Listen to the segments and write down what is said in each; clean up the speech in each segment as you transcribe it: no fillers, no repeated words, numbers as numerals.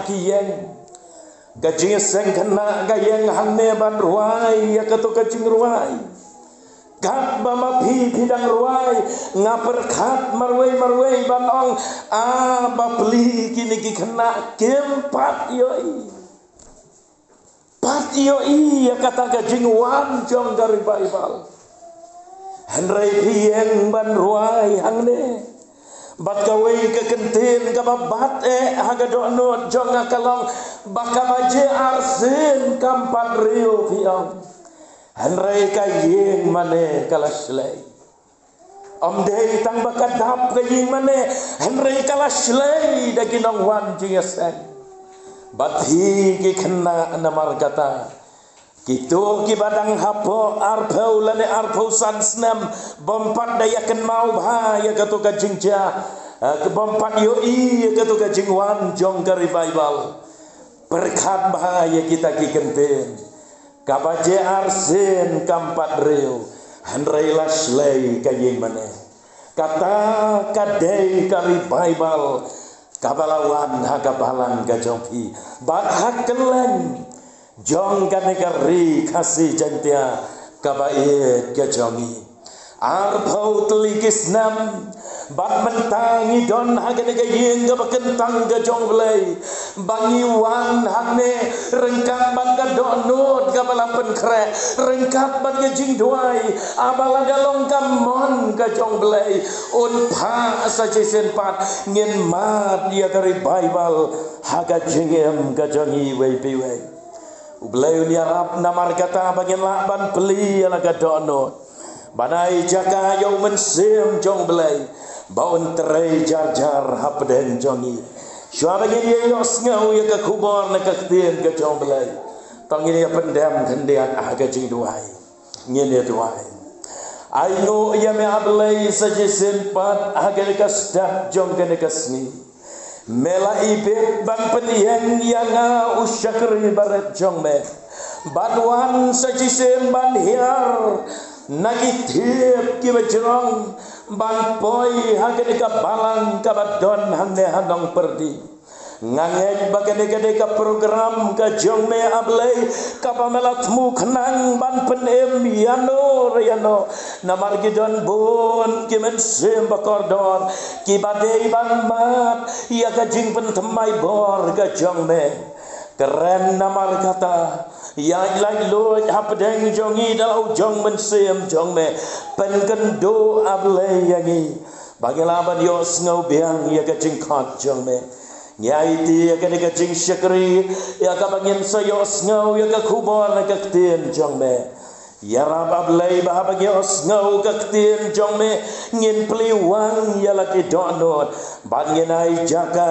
kiyeng gajing seng kena gayeng hanne ban ruai ya katu gajing ruai kat bama pi bidang ruai ngaper kat marwai ban ong bapli kini ki kena kempat yoi pat yoi ya kata gajing wan jong dari Bible Henry pieng ban ruai hangne bat kawai ke kentin ke babat haga donot jong ngakalong baka baje arsin kampat rio piang Henry kayeng mane kalaslay om dei tang baka dap kayeng mane Henry kalaslay dagi nong wan jingasen bat hi ki kena namar kata Kitu ki badang hapo arpau lane arpau sansnam bompat dayakan mau bahaya katu kajingja bompat yoi katu kajing wan jong ke revival berkat bahaya kita ki kenten kabaje arsen kampat reu handrai laslay kayeng mane kata kadai ka revival kabalawan hagabalan gajongki bahak keleng jong kane kari kasih jantia kabaet kejongi arpau telikis nam bat mentangi don hagane gayeng gabakentang gajong belai bangi wan hakne rengkat ban gadonot gabalapen kre rengkat ban gajing duai abala galong kamon gajong belai un pa saje senpat ngin mat dia kari Bible haga jengem gajongi wei piwei Ublay ni Arab namar kata bagian laban beli alaga donot banai jaka yau mensim jong belai baun terai jar hapden jongi syua bagian dia yos ngau ya ke kubor na ketien ke jong belai tong ini ya pendam kendian aga jing duai ngene duai aino ya me ablay sajesin pat aga kasdah jong kene kasni Mela ibet ban penien yang usyakri barat jong me banwan sajisen ban hiar nagitip ki bajrong ban poi hagene ka balang ka badon hangne hanong perdi ngangej bagane gade ka program ka jong me ablay ka pamelat mu kenang ban penem yano namar gidon bon ki men sem bakordor ki badei ban mat ya ka jing pentemai bor ka jong me keren namar kata ya ilai lo hapdeng jongi dalau jong men sem jong me penkendo ablay yangi bagelaban yos ngau biang ya ka jing khat jong me Nyai dia kena kacing syakri ya ka bangin sayos ngau ya ka kubor na kaktin jong me ya rab ablay bah bagi os ngau kaktin jong me ngin peliwang ya laki donot bangin ai jaka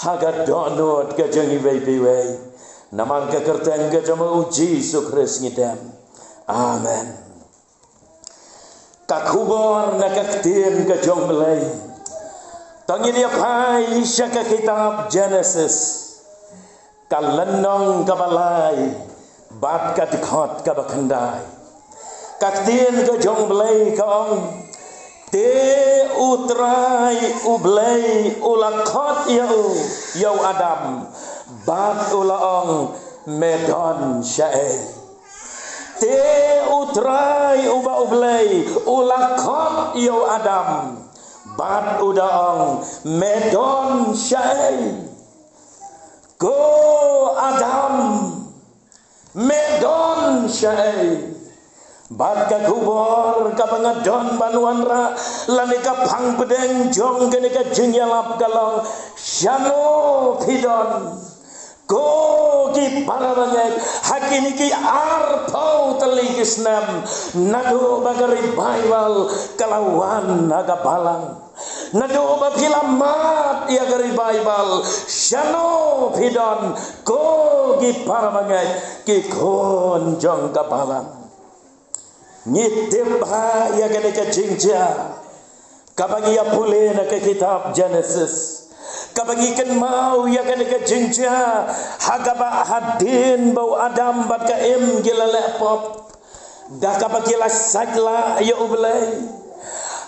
haga donot ka jangi wei piwei namang ka kerteng ka jama uji sukres ngidam amen ka kubor na kaktin ka jong belai Tangin ya pai syaka kitab Genesis kalenong kabalai bat ka dikhot ka bakandai kaktien ka jong belai ka ong te utrai ublai ulakhot yau Adam bat ulaong medon syae te utrai uba ublai ulakhot yau Adam bat udaong medon syai go Adam medon syai bat ka kubor ka pangadon banuan ra lani ka phang pedeng jong kene ka jingyalap galong syano pidon go ki parabangek hakini ki arpau telikis nam nado bagari Bible kalawan naga balang nado bapilamat ya gari Bible syano pidon go ki parabangek ki kon jong ka balang ngitim ba ya gane ka jingja kabagi ya pule na ke kitab Genesis kabagikan mau ya kan ke jinja hagaba hadin bau Adam bat ka em gilale pop dah kabagila sajla ya ublay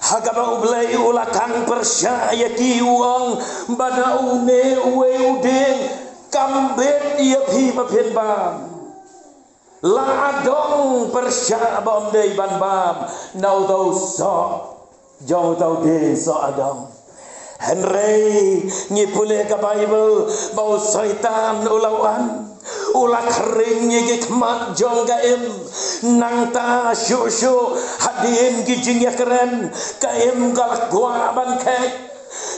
hagaba ublay ulakang persya ya ki uang bana une uwe uding pi ba phen bam la adong persya bom dei ban bam nau tau so jong tau din so adong Henry ngipule ka Bible bau syaitan ulawan ulah kering ye kemat jong gaim nang ta syu hadin kijing ya keren kaim galak gua ban kek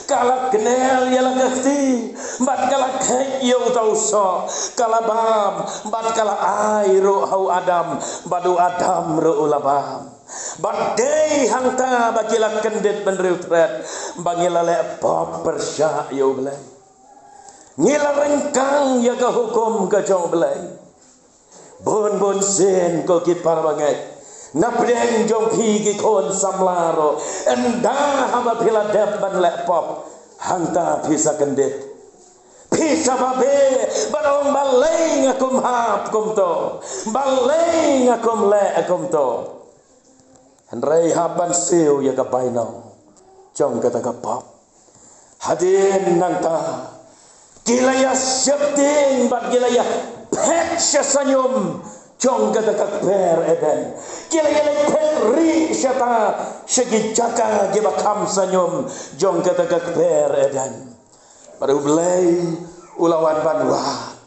kalak kenel ya lagati bat kalak kek yo tau so kalabam bat kalak ai ro hau adam badu adam ro ulabam bat dei hangta bagila kendet benriu tret bagila le pop persya yo belai ngila rengkang ya ka hukum ka jong belai bon sen ko kit par bangai napdeng jong pi ki kon samlaro enda haba pila dep ban le pop hangta pisa kendet pisa babe barong baleng akum hap kum to baleng akum le akum to Henry haban siu ya ka bainau jong kata ka pop hadin nangta kilaya syabding bat kilaya pet syasanyum jong kata ka per eden kilaya le pet ri syata syagi jaka giba kam sanyum jong kata ka per eden baru belai ulawan banwat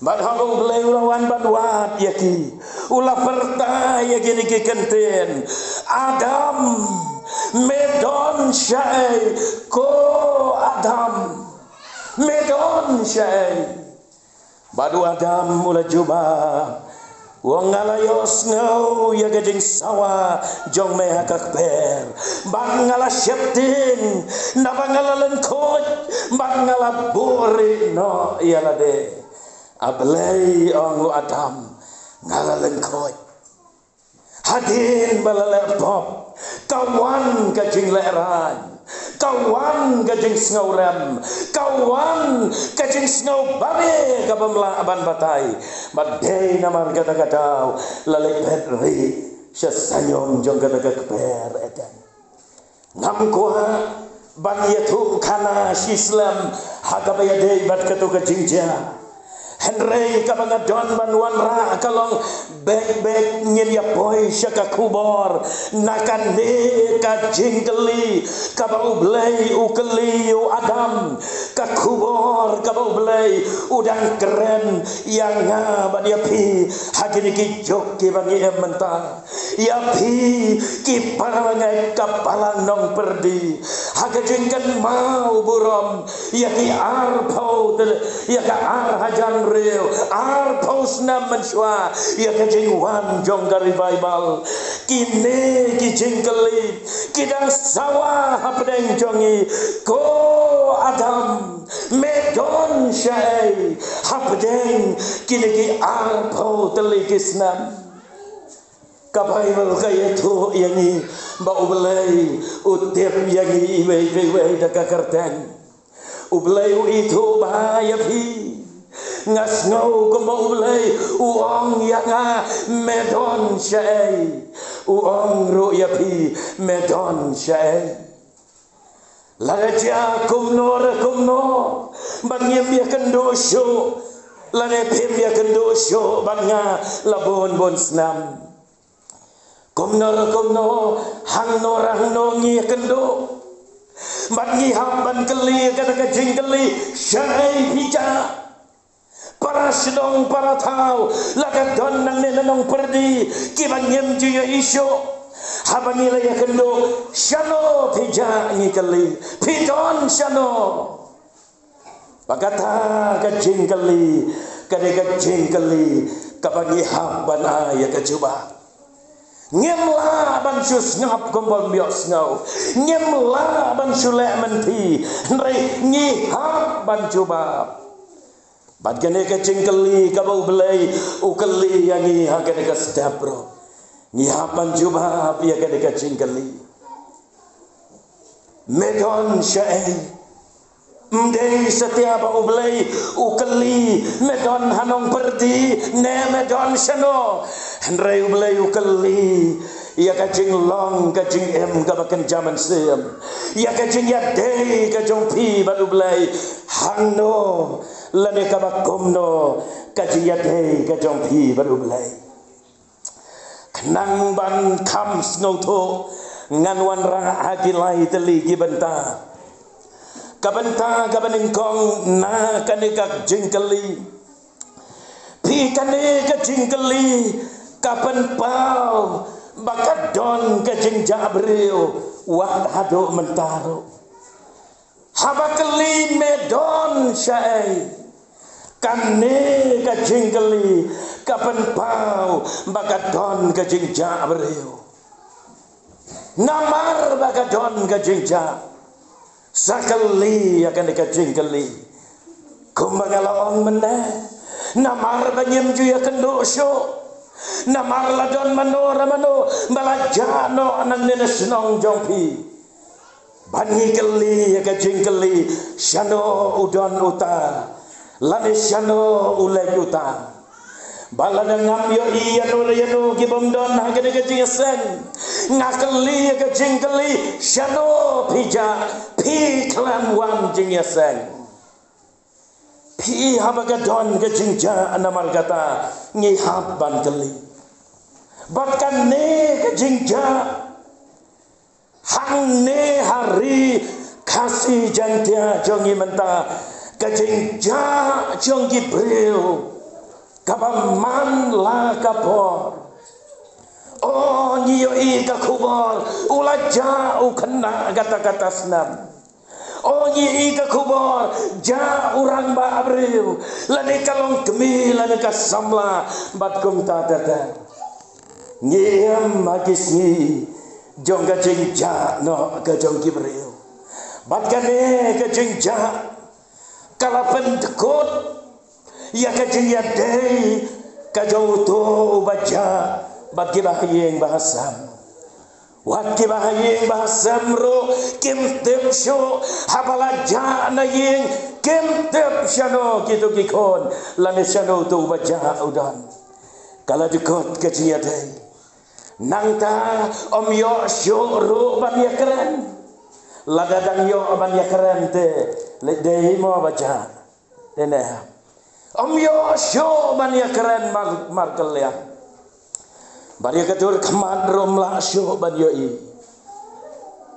bat halu belai ulawan banwat yaki ulah perta yaki niki kenten Adam medon syai ko Adam medon syai badu Adam mula juba wong ngalayos ngau ya gading sawa jong meha kakper bang ngala syeptin na bangala lengkot bang ngala buri no yala de ablay ong Adam ngala lengkot hadin balale pop kawan kajing leran kawan kajing sngaurem kawan kajing snau babe ka pamla aban batay badai namar kata-kata lalek petri syasanyong jong kata-kata per eden ngam kuha ban yatu kana Islam hakabaya dei bat katu kajing ja Henry kabanga don banwan ra kalong bek nyelia boy syaka kubor nakan de ka jingkeli kabau blay ukeli u Adam ka kubor kabau blay udang keren yang ngaba dia pi hagini ki jok ki bangi ementa ya pi ki parawangai kapalan nong perdi haga jingkan mau burom ya ki arpau ya ka ar hajan real ar posna menshwa ya kajing wan jong dari Bible kini kijing keli kidang sawah hapdeng jongi ko Adam medon syai hapdeng kini ki ar po telikisnam ka Bible kaya tu yang ni ba ubelai utip yang ni iwe da kakarteng ubelai itu bahaya pi ngas ngau ko maulay uang ya nga medon syai uang ro ya pi medon syai laraja kumno bangiem ya kendo syo lane pim ya kendo syo banga labon snam kumno hangno ngi kendo bangi hamban keli kata kajing keli syai hija para sedong para tau laga don nang nenong perdi kiban yem juya iso habani la yakendo shano pija ni kali pidon shano bagata ka jingkali kadeka jingkali kabagi haban aya ka coba ngemla ban sus ngap kombon bios ngau ngemla ban sule menti ndre ngi hab ban coba badgane ka cingkeli ka bau belai ukeli yang ni hakane ka stapro ni hapan juba ya ka cingkeli medon syai mdei setiap bau belai ukeli medon hanong perdi ne medon shano hendrai belai ukeli ya kajing long kajing em ka bakan zaman sem ya kajing ya dei ka jong pi baru belai hangno lane ka bakomno ka jiyate ka jongpi baru belai kenang ban kam snauto ngan wan ra agilai teli gibenta kabenta kabaningkong na kanikak jingkeli pi kanika jingkeli kapan pau bakadon ka jingjabreo wa hado mentaro habakeli medon syai kane ka jingkeli kapan pau bakadon ka jingjabreo namar bakadon ka jingja sakali akan dikajingkeli kumbagalaon meneh namar banyem juya kendosyo namar ladon mano ramano balajano anang nenes nong jongpi bangi keli akajingkeli syano udon uta lane syano ulai uta balada ngam yo yano gibomdon hagade kajingsen ngakeli kajingkeli syano pija pi klan wan jingsen pi habagadon kajingja anamal kata ngihab ban keli batkan ne kajingja hang ne hari kasih jantia jongi menta kajingja jongi breu kabaman la kapor oh nyiyo i kakubor ulaja ukena kata-kata senam oh nyi i kakubor ja urang ba abreu lane kalong kemi lane kasamla batkum tadada nyem magisi jong kajing ja no kajong kibreu batkane kajing ja kalapen dekut ya kajing ya dei kajau to baca bagi bahayeng bahasam waki bahayeng bahasam ro kim tep sho habalaja na yeng kim tep shano kitu kikon lane shano to baca udan kala dekot kajing ya dei nangta om yo sho ro ban ya keren ladadang yo ban ya keren te le dei mo baca dene om yo sho bania keren markel ya bari katur kemad rom la sho ban yo i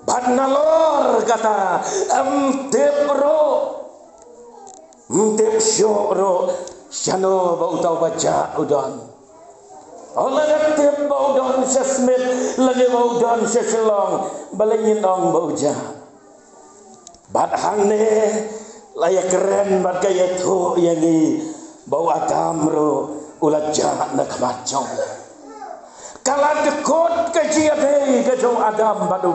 ban nalor kata tepro tep sho ro shano bau tau baca udon ola tep bau don sesmet lagi bau don seselong balengin ong bau ja bat hang ne layak keren bat kaya tu yang ni bawa kamro ulat jahat nak macam kalau dekut kecil deh kejong Adam batu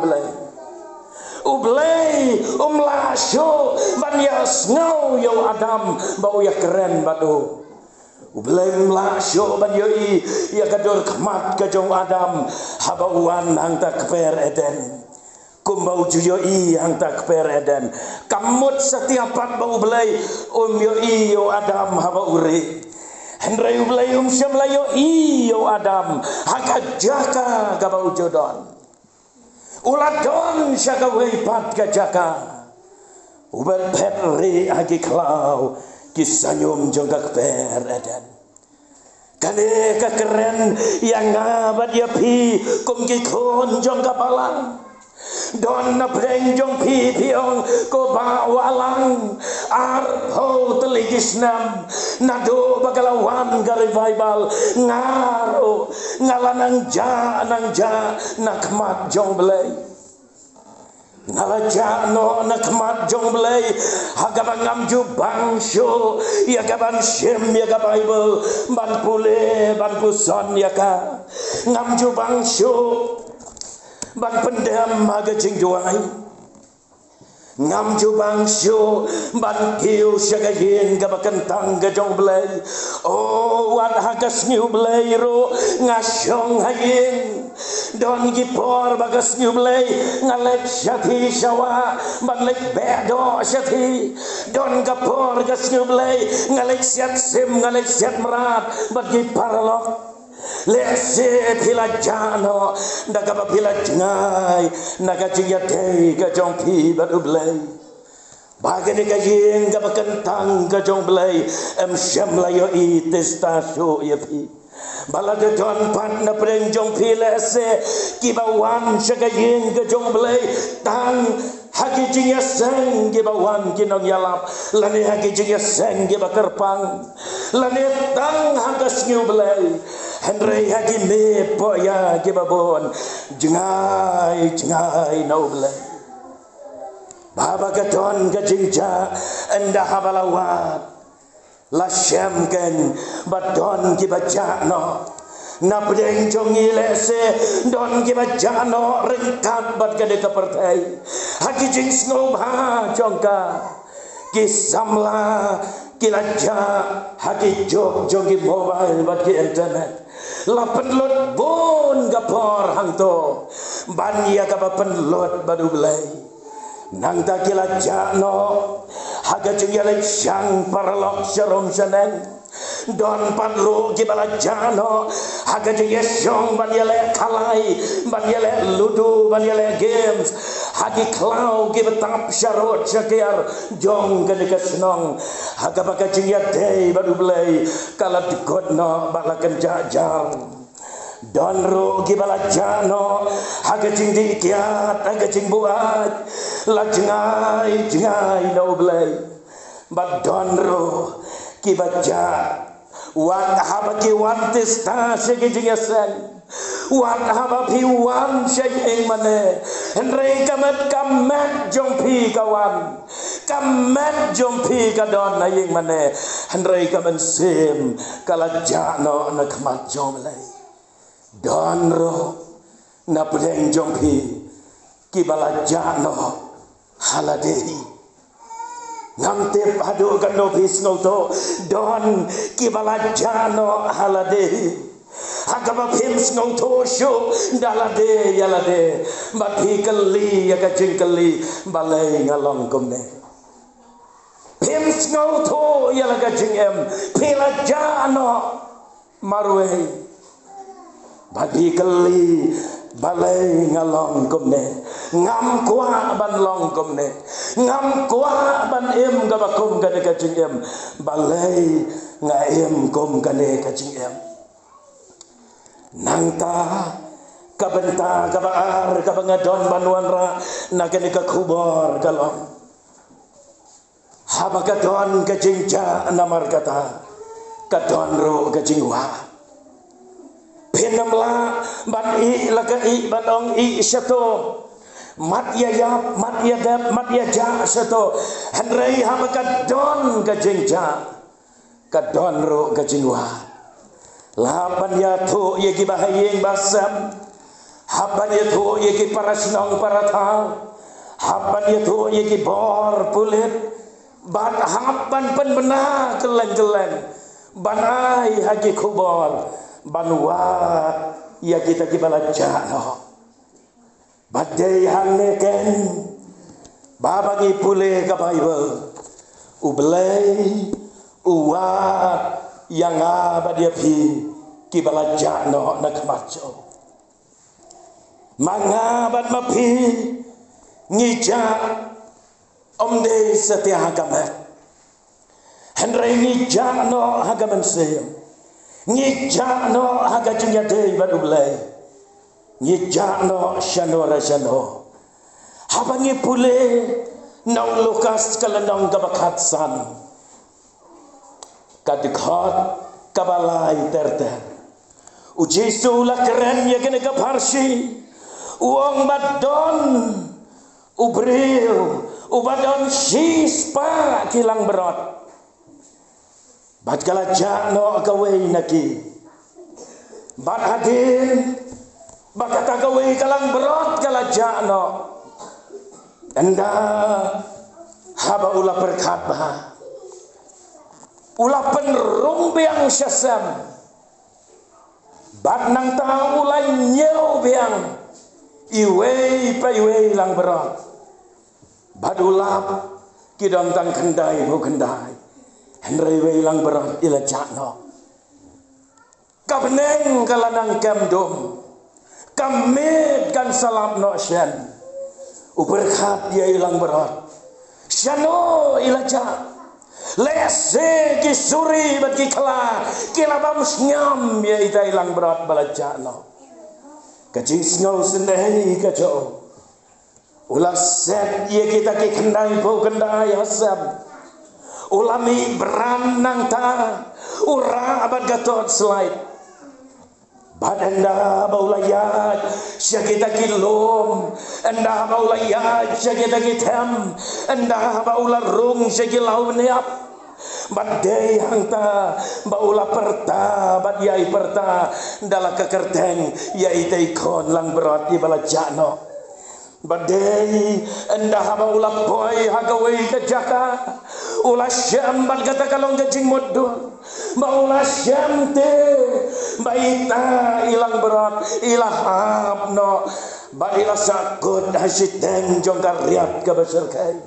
ublay umlasho banyas ngau yo Adam bau ya keren batu ublay umlasho banyoi ya kadur kemat kejong Adam habauan hang tak per Eden kumbau juyoi hang tak per Eden kamut setiap pat bau belai yoi yo Adam haba uri hendrai belai syamla yoi yo Adam hakajaka gabau jodon uladon syaka wei pat kajaka uben petri agi klau kisanyum jongak per Eden kane keren yang ngabat ya pi kum gikon jongka balang don na preng jong pi piong ko ba walang arho teligisnam nado bagalawan ga revival ngaro ngalanang ja nakmat jong belai ngalaja no nakmat jong belai hagabang ngamju bangsho ya gaban shem ya ga bible ban pule ban puson ya ka ngamju bangsho ban pendam haga jingjuai ngam jubang syo ban kiu syagayin gabakentang gajong belai oh wan hagas nyu belai ro ngasyong hayin don gipor bagas nyu belai ngalek syati syawa ban lek bedo syati don gapor gas nyu belai ngalek syat sim ngalek syat merat bagi parlok lese pila jano naga pila ngai naga jiyate ga jongpi badu blai Bagani kajing ka bakentang ka jong belai syam layo itis tasu ya pi. Bala de don pat na preng jong pi lese ki bawan syagajing ka jong belai tang hagi jing ya seng ki bawan kinong yalap lani hagi jing ya seng ki bakerpang lani tang hagas nyu belai Henry hagi me poya ki babon jengai no belai Baba katon kajingja enda habalawat la syamken badon ki bajano na pedeng jongi lese don ki bajano ringkat bad kade kapertai haki jing snobha jongka ki samla ki laja haki jog jongi mobile bad ki internet la penlot bon gapor hangto bania ka penlot badu belai nang takila jano haga jengyalek syang parlok serom seneng don padlo gibala jano haga jengyesong banyale kalai banyale ludu banyale games hagi klau gibetap syarot syakir jong gede kesnong haga baka jengyadei badu belai kalat dikodno balakan jajang Don ro gibala jano haga jing dikiat haga jing buat la jengai no blay but don ro kibaja wan haba ki wan testa sege jing yasan wan haba pi wan sege ing mane henry kamet jong pi kawan kamet jong pi ka don na ing mane henry kamen sim kala jano na kamat jong blay Don ro na pedeng jongpi kibala jano haladehi ngam tip adu kando pis ngoto don kibala jano haladehi agama pims ngoto sho dalade yalade bathi kali ya kacing kali balai ngalong komne pims ngoto yala kacing pila jano marwe Bagi kali balai ngalong kumne ngam kuah ban long kumne ngam kuah ban em gabakum kane kacing em balai ngaem kum kane kacing em nangta kabenta kabar kabangadon banuan ra nakane kakubor kalong habakadon kacing ja namar kata kadon ro kacing wa Penamla ban I laka I banong I syato mat ya yap mat ya dap mat ya ja syato hanrei habakat don kajing ja kadon ro kajing wa laban ya tu ye ki bahayeng basam haban ya tu ye ki parasnong paratha haban ya tu ye ki bor pulit ban haban pen bena keleng-keleng banai haji kubor banwa ya kita kibala jano badai hangneken babangi pule ka bible ublei uwat yang abadia pi kibala jano na kamacho mangabat mapi ngija omde setia hagamet henry ngija no hagamen seyem Ngijano haga jengya dei badu belai Ngijano shano rajano habangi pule nong lukas kalanong gabakat san kadikhat kabalai terter ujesu la keren ya kene kaparshi uang badon ubril ubadon shispa kilang berat Bat kala jano kawai naki Bat hadir Bakata kawai kalang berot kala jano Anda Haba ula perkata Ula penrung biang syasam Bat nang tahu ula nyew biang Iwei pa iwei lang berot Bat ulap Kidong tang kendai bu kendai Henry weilang berat ila jano kabneng kalanang kamdom kamit kan salam no shen uberkat dia ilang berat Shano ilaja. Lese ki suri bat ki kala. Kila bam nyam ya ita ilang berat balaja no. Kacing sengau sendiri kacau. Ulah set ye kita ki kendai po kendai hasab. Ulami beranang ta. Ura abad gatot slide. Badanda baulayat syakita kilom anda baulayat syakita kitam anda baularung syakilau niap badai hangta baula perta badyai perta dalam kekerteng yai taikon lang berat di balajano badai anda baula boy hagawai kejaka ulah syam bal kata kalong jing modul baula syam te baita ilang berat ilahap no baila sakut hasiteng jongkar riat ke beserkai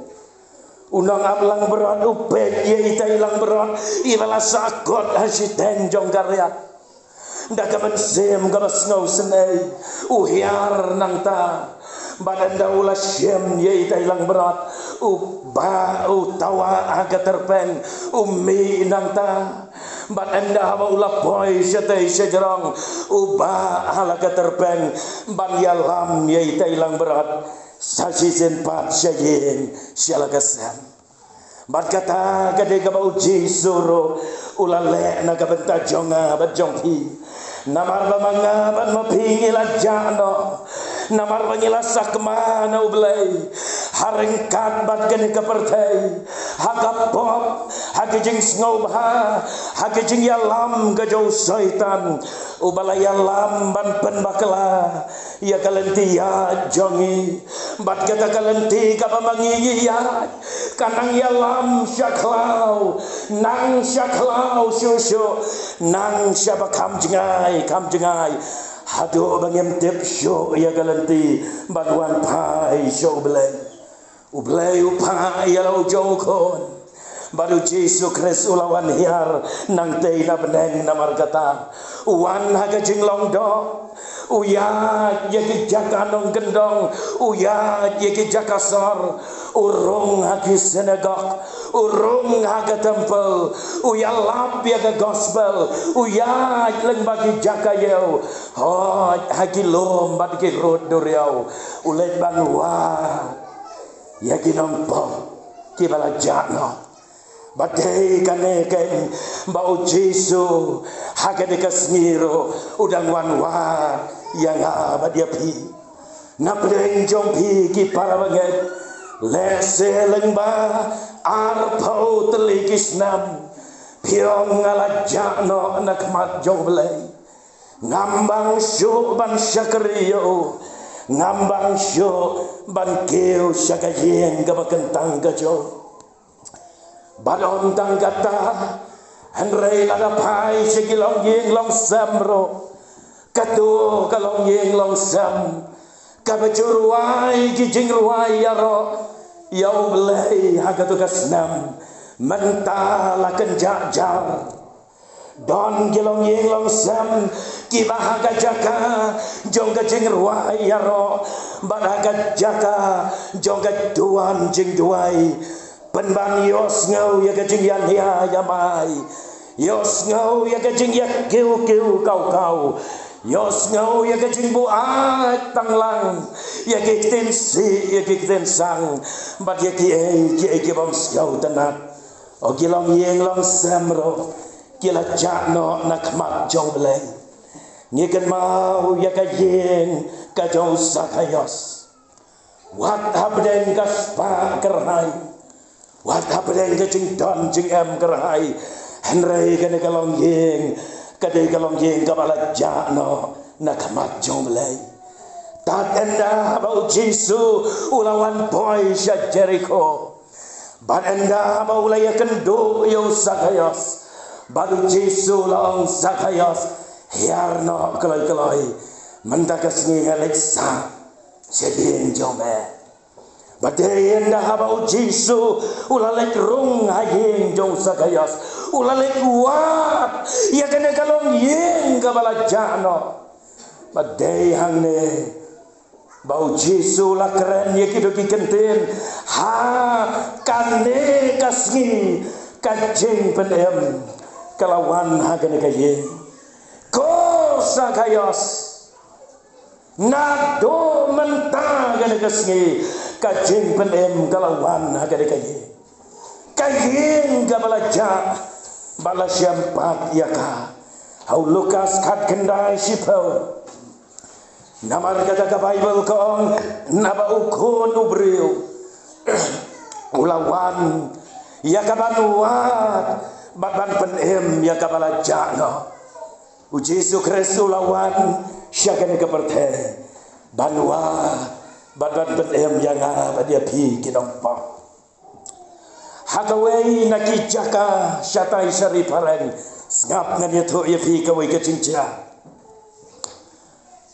unang ablang berat upet ye ita ilang berat ilala sakut hasiteng jongkar riat dak bensem gabas ngau senai uhiar nang ta badan daulah syam ye ita ilang berat uba utawa aga terpen ummi nang ta badan dah ulah boy syate syajarang uba halaka terpen ban yalam ye ita ilang berat sasisen pat syayin syalakasan bat kata gade ka uji suruh ulale na ka benta jonga bajonghi namar bamanga ban mapingila jano namar bangila sakmana ublay haringkat bat gane ka pertai hakapop hakijing snobha hakijing yalam ka jau syaitan ubalay yalam ban pen bakla ya kalenti ya jongi bat kata kalenti ka pamangi ya kanang yalam syaklau nang syaklau syusyu nang syaba kamjengai hadu bangem tip syo ya galanti banwan pai syo ublay upai ya lau jokon baru Yesus Kristus ulawan hiar nang tei na beneng na margata uwan haga jinglong do uyat ye jaka nong gendong uyat ye jaka sor urung hagi senegok urung haga temple uyalap ya ke gospel uyat leng bagi jaka yau hot hagi lom bagi rod duriau ulet banwa ya kinong pom kibala jano badai kane ken bau Yesus haga dekas ngiro udang wanwa yang abad dia pi napdeng jong pi ki para banget lese lengba arpau telikis nam piong ngalajano nak mat jong belai ngambang syuk ban syakriyo ngambang syuk ban keu syakajeng gabakentang gajo balon tang kata Henry lada pai sekilong yeng long samro katu kalong yeng long sam kabacuruai kijing ruai yaro yau belai hagatu kasnam mentala kenjajar don kilong yeng long sam kibahaga jaka jongga jing ruai yaro badaga jaka jongga duan jing duai penban yos ngau ya kajing yan ya yamai yos ngau ya kajing ya kiu kau yos ngau ya kajing buat tanglang ya kikten si ya kikten sang bat ya ki bang skau tenat o kilong yeng long samro kila jakno nak mat jong beleng ngiken mau ya kajing kajong sakayos wat habden kaspa kerhai Wata pedeng jing don jing em kerahai Henry kene kalong yeng kadai kalong yeng kabala jano nakamat jong belai tatenda bau Jisu ulawan boy sya Jericho badenda bau laya kendo yo sakayos badu Jisu long sakayos hiarno keloi mendakas ni Alexa sedin jome badai dah bau Jisu ulalek rung hayeng jong sakayas ulalek kuat ya kena kalong yeng kabala jano badai hang ne bau Jesu lah keren ya kido ki kenten ha kane kasngi kajeng penem kalawan ha kene kaye ko sakayos nado mentah kene kasngi kajeng penem kalawan ha kene kaye kayen gabalaja balasyampat yaka hau Lukas kat kendai sipau namar kata ka Bible kong naba ukun ubriu ulawan yaka banuat baban penem yaka balaja no Jesu Kristus ulawan syakane keperthe banua baban penem yang dia pi kinompa Hakawai nak jaka syatai syarif harang ngap ngania tu ya pi kawai kecingcia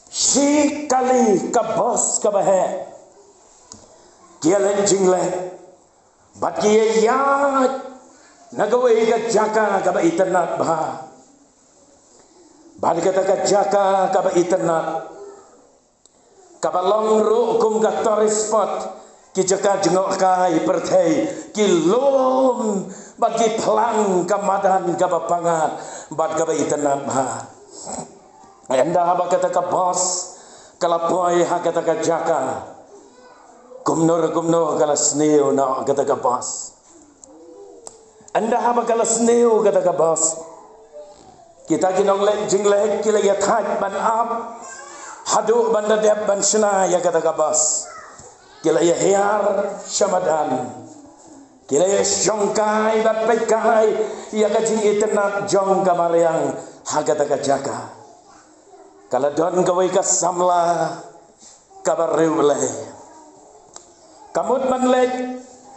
si kali kabos kabahe kia lenjing le bat kia ya nagawai ka jaka kaba iternat bah bat kata ka jaka kaba iternat kaba longru kum ka torispot ki jaka jengok kai perthei ki lom bagi pelang kamadan kabapangat bad kaba itenat bah anda haba kata ka bos kalapoi ha kata ka jaka kumnur kala sneu na kata ka bos anda haba kala sneu kata ka bos kita kinong le jingle kila ya thaj ban ap hadu banda deb ban shna ya kata ka bos kila ya hiar syamadan kila ya syongkai bat pekai ya kajing itenat jong kamariang hagata kajaka kala don kawai ka samla kabareu le kamut manlek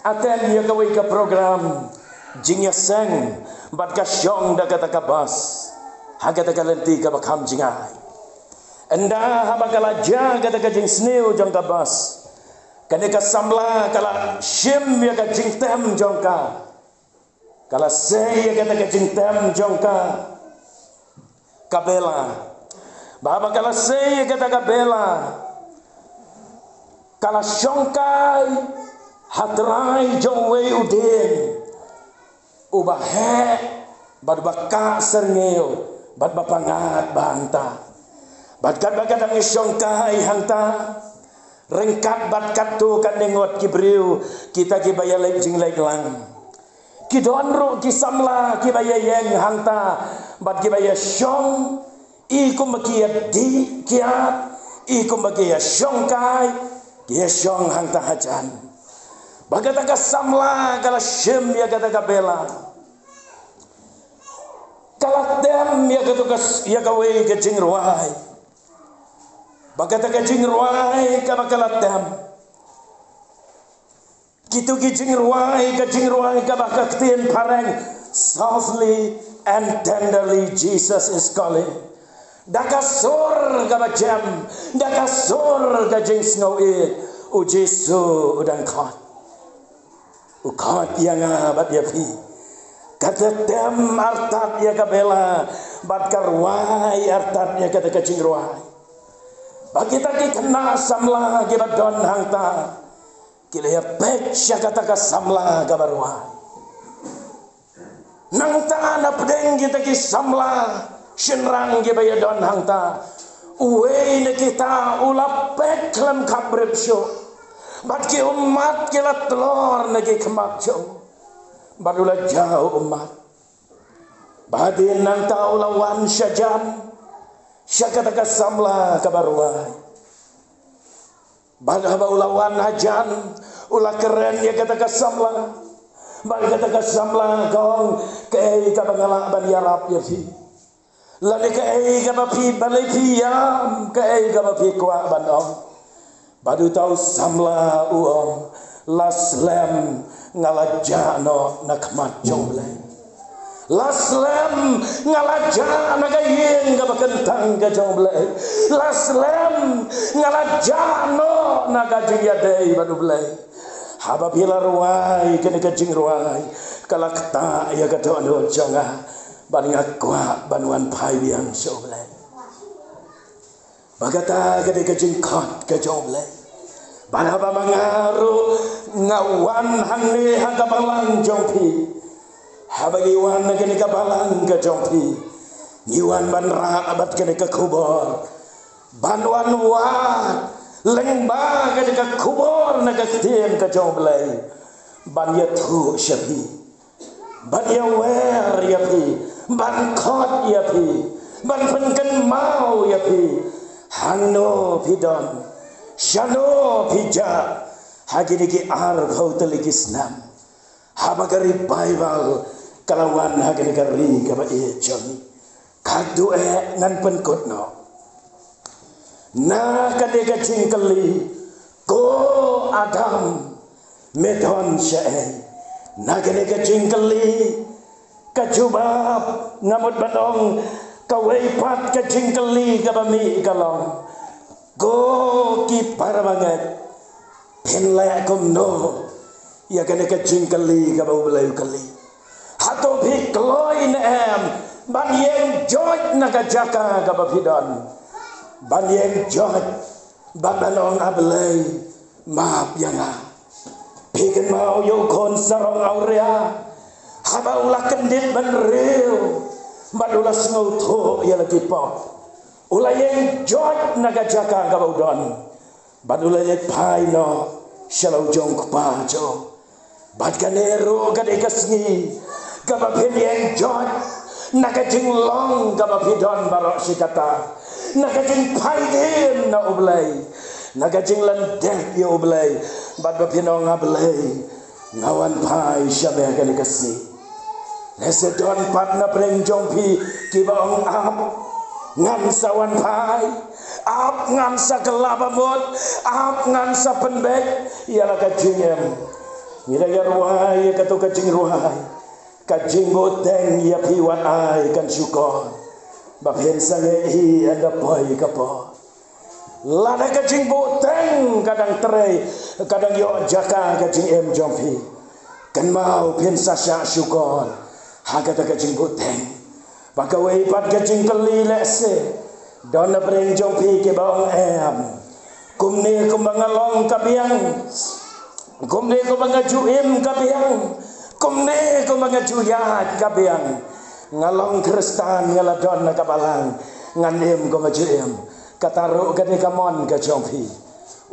aten ya kawai ka program jingya seng bat ka syong da kata ka bas hagata kalenti ka bakam jingai enda habakala ja kata ka jing sneu jong ka bas kane ka samla kala shim ya ka jingtem jongka kala se ya ka jingtem jongka kabela baba kala se ya ka kabela kala shongkai hatrai jongwe udin ubahe bad baka serneo bad bapangat banta bad kat bagadang shongkai hanta rengkat bat katu kan dengot kibriu kita ki baya lejing lang ki donro ki samla ki baya yang hanta bat ki baya syong i kum ki di kiat i kum ki syong kai ki syong hanta hajan bagata ka samla kala syem ya kata ka bela kala tem ya kata ka ya ka we ke jing ruai bagata ka jing ruai ka bakalatam kitu ki jing ruai ka bakaktin parang softly and tenderly Jesus is calling dakasur ka bajam dakasur ka jing snow it o Jesu udang kot yang bat ya pi kata tem artat ya ka bela bat karwai artat ya kata ka jing ruai bagi taki kena samla gibat don hangta kilaya pek syakata ka samla gabarwa nangta na pedeng kita ki samla shinrang gibaya don hangta uwe na kita ula pek lam kabrep syo bat ki umat kila telor na ki kemak syo badula jauh umat badin nangta ula wan syajan syakata ka samla kabarwai badah baulawan hajan ulah keren ya kata ka samla bal kata ka samla kong kei ka bangala ban yarap ya fi lani kei ka bapi balai piam kei ka bapi kwa ban om badu tau samla uom laslem ngalajano nakmat jombleng laslem ngalaja nagayeng gabakentang gajomblay laslem ngalajano nagajiyadey badublay hababila ruwai kene kajing ruwai kalakta ya gadono jonga baninga kwa banuan paibian soblay bagata gede kejingkot kejoble banaba mangaru ngawan hangne hagabalang jongpi habagiwan gede kabalang kejongpi niwan banra abat gede kekubor banwan wat lengba gede kekubor nagastim kejoble ban yatu syabi ban yawer yapi ban khot yapi ban penken mau yapi hano pidon shano pija hagini ar bhautaliki snam habagari bible kalawan hagini kari kaba e jami kadu ngan penkotno na kadega jingkali ko adam medon syae na kadega jingkali kajubab ngamut badong kawai pat ke jingkali ke bami kalong go ki parabangat penlai kom no ya kene ke jingkali ke bau belayu kali hato phi kloi na em ban yeng joj na ka jaka ke bapidon ban yeng joj ban banong ablay maap yana piken mau yo kon sarong aurea habau lakendit ban real badulas ngauto ya lagi pop ulayeng jot naga jaka gabaudon badulayeng paino shalau jong kpajo badkanero gade kasngi gabapen yang jot naga jinglong gabapidon barok sikata naga jing paiden na ublay naga jinglan dek ya ublay badbapinong ablay ngawan pai syabe gade kasngi Nesedon patna preng jongpi kibaong ap ngam sawan pai ap ngam sa kelaba mot ap ngam sa penbek ialah kajingem ngira ya ruai katu kajing ruai kajing boteng ya piwan ai kan syukur baphen sange hi ada poi kapo lada kajing boteng kadang terai kadang yo jaka kajing em jongpi kan mau pen sasya syukur Hakata kajing buteng Pakawai pat kajing keli lese Dona preng jongpi ke bawang em Kumni kumangalong kabiang Kumni kumangajuim kabiang Kumni kumangajuyat kabiang Ngalong kristan ngaladon na kabalang Nganim kumajuim Kataru kani kamon kajongpi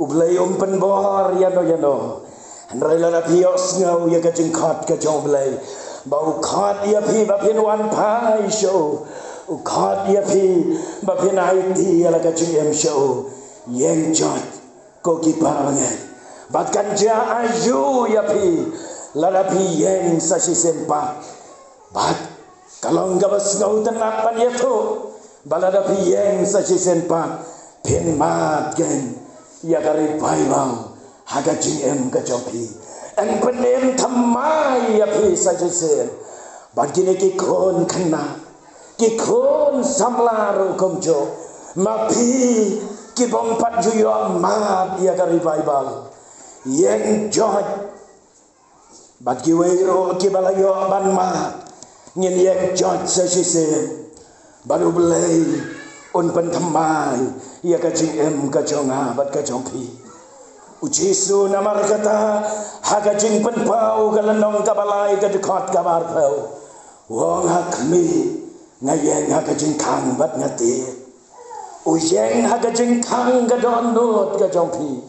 Ublay penbor yano Andrai lana pios ngau ya kajing kot kajongblay Bau khot ya phi bapin wan pai show khot ya phi bapin IT ala ka chim show yeng jot ko ki parangai bat kan ja ayu ya phi la phi yeng sa si sempa bat kalong gabas ngau tenak pan ya tu balada phi yeng sa si sempa pin mat gen ya kari pai bang haga chim ka chopi ang penem thamai ya phi sa jese bagine ki kon khana ki kon samlar komjo ma phi ki bom pat juyo ma ya ka revival yen joj bagi wero ki balayo ban ma ngin yen joj sa jese baru belai un pen thamai ya ka jing ka jonga bat ka jongpi Ujisu namar kata hagajing penpau galenong kabalai kadekot kabar pau wong hakmi ngayeng hagajing kang bat ngati uyeng hagajing kang gadonot kajongpi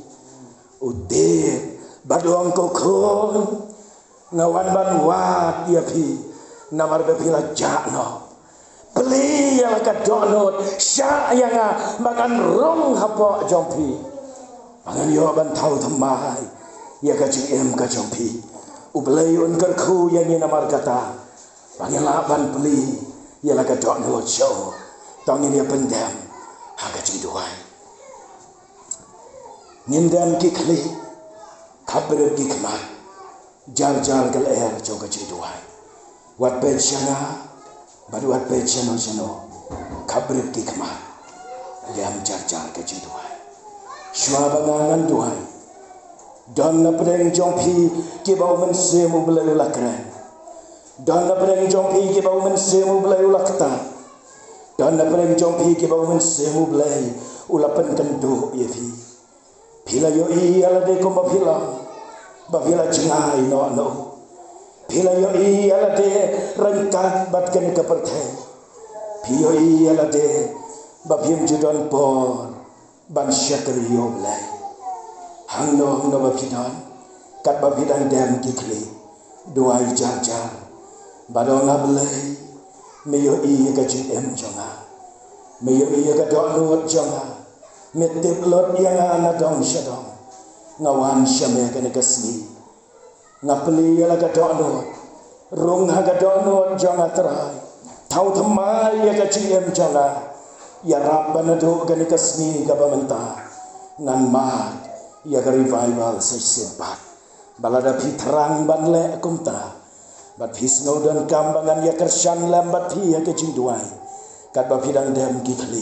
ude baduang kokon ngawan ban wat ya pi namar bepila jakno beli yang kadonot sya yang makan rong hapok jongpi Angan yo ban tau thamai ya kajing kajongpi ublayun kerku yang ni namar kata bangela ban beli ya la kadok no show tongin dia pendam ha kajing duai nindam ki khli khabre ki khma jar jar gal air jo kajing duai wat pe chana badu wat pe chano khabre ki khma yam jar jar kajing duai Swabangan Tuhan dan napreng jongpi ke bau mensemu belayu lakran dan napreng jongpi ke bau mensemu belayu lakta dan napreng jongpi ke bau mensemu belai ulapan kendo ya fi pila yo I ala de ko ba pila jingai no pila yo I ala de rangkat bat kan ka perthai pio I ala de ba phim judon por ban syakri yo lai hang no ba pidon kat ba pidang dem kikli duai jar badong ablai me yo I ka chi em jonga me yo I ka do nuot jonga me tip lot yang ana dong syadong ngawan syame ka nekasni ngapli ala ka do nuot rung ha ka do nuot jonga terai tau thamai ya ka chi em jonga ya rabbana do ka nekasni ka bamanta nan ma ya ka revival sai sempat balada pi terang ban le kumta bat hisno dan kambangan ya kersan lambat hi ya kejinduai kat ba pidang dem kikli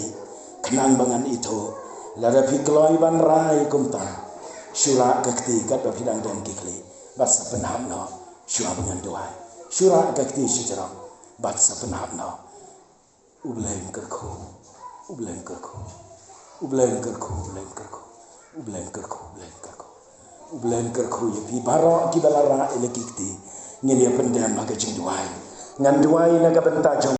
kenang bangan itu lada pi kloi ban rai kumta syura kakti kat ba pidang dem kikli bat sapenhamno syua bangan duai syura kakti syjarang bat sapenhamno ubleng kerku ubleng kerku ubleng kerku ubleng kerku ubleng kerku ubleng kerku ubleng kerku ya pi baro ki balara elekikti ngin ya pendam aga jing duai ngan duai naga bentajong